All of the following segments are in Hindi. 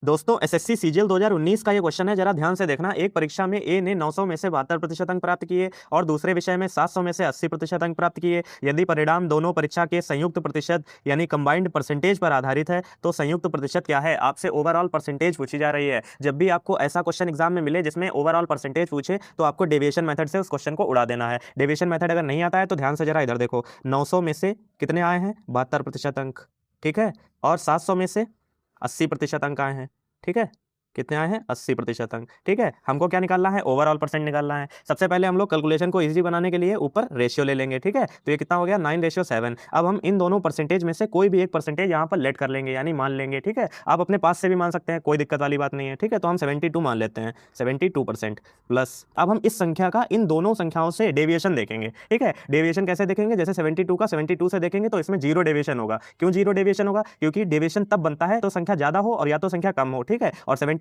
दोस्तों एसएससी सीजीएल 2019 का ये क्वेश्चन है, जरा ध्यान से देखना। एक परीक्षा में ए ने 900 में से 72% अंक प्राप्त किए और दूसरे विषय में 700 में से 80% अंक प्राप्त किए। यदि परिणाम दोनों परीक्षा के संयुक्त प्रतिशत यानी कंबाइंड परसेंटेज पर आधारित है तो संयुक्त प्रतिशत क्या है? आपसे ओवरऑल परसेंटेज पूछी जा रही है। जब भी आपको ऐसा क्वेश्चन एग्जाम में मिले जिसमें ओवरऑल परसेंटेज पूछे तो आपको डेविएशन मेथड से उस क्वेश्चन को उड़ा देना है। डेविएशन मेथड अगर नहीं आता है तो ध्यान से जरा इधर देखो, 900 में से कितने आए हैं? 72% अंक, ठीक है। और 700 में से 80% अंक आए हैं, ठीक है। कितने आए हैं? 80% अंक, ठीक है। हमको क्या निकालना है? ओवरऑल परसेंट निकालना है। सबसे पहले हम लोग कैलकुलेशन को इजी बनाने के लिए ऊपर रेशियो ले लेंगे, ठीक है। तो ये कितना हो गया? 9:7। अब हम इन दोनों परसेंटेज में से कोई भी एक परसेंटेज यहाँ पर लेट कर लेंगे यानी मान लेंगे, ठीक है। आप अपने पास से भी मान सकते हैं, कोई दिक्कत वाली बात नहीं है, ठीक है। तो हम 72 मान लेते हैं, 72% प्लस। अब हम इस संख्या का इन दोनों संख्याओं से डेविएशन देखेंगे, ठीक है। डेविएशन कैसे देखेंगे? जैसे 72 का 72 से देखेंगे तो इसमें जीरो डेविएशन होगा। क्यों जीरो डेविएशन होगा? क्योंकि डेविएशन तब बनता है तो संख्या ज्यादा हो और या तो संख्या कम हो, ठीक है। और 72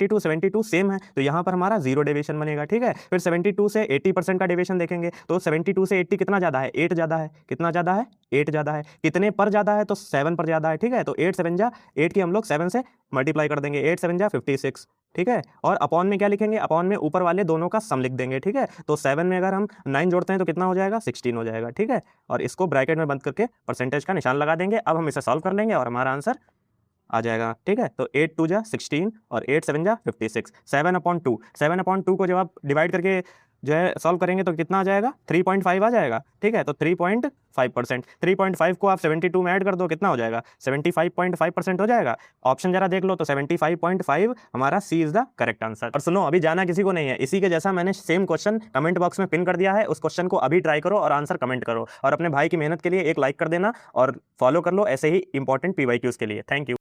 सेम है तो यहाँ पर हमारा जीरो डेविएशन बनेगा, ठीक है। फिर 72 से 80% का डेविएशन देखेंगे तो 72 से 80 कितना ज्यादा है? 8 ज्यादा है। कितना ज्यादा है? 8 ज्यादा है। कितने पर ज्यादा है? तो 7 पर ज्यादा है, ठीक है। तो 8 7 जा 8 की हम लोग 7 से मल्टीप्लाई कर देंगे, 8 7 जा 56, ठीक है। और अपॉन में क्या लिखेंगे? अपॉन में ऊपर वाले दोनों का सम लिख देंगे, ठीक है। तो 7 में अगर हम 9 जोड़ते हैं तो कितना हो जाएगा? 16 हो जाएगा, ठीक है। और इसको ब्रैकेट में बंद करके परसेंटेज का निशान लगा देंगे। अब हम इसे सॉल्व कर लेंगे और हमारा आंसर आ जाएगा, ठीक है। तो 8 2 जा 16 और 8 7 जा 56। 7/2, 7/2 को जब आप डिवाइड करके जो है सॉल्व करेंगे तो कितना आ जाएगा? 3.5 आ जाएगा, ठीक है। तो 3.5%, 3.5 को आप 72 में ऐड कर दो, कितना हो जाएगा? 75.5% हो जाएगा। ऑप्शन जरा देख लो तो 75.5 हमारा सी इज द करेक्ट आंसर। और सुनो, अभी जाना किसी को नहीं है, इसी के जैसा मैंने सेम क्वेश्चन कमेंट बॉक्स में पिन कर दिया है। उस क्वेश्चन को अभी ट्राई करो और आंसर कमेंट करो और अपने भाई की मेहनत के लिए एक लाइक कर देना और फॉलो कर लो ऐसे ही इंपॉर्टेंट पीवाईक्यूज के लिए। Thank you.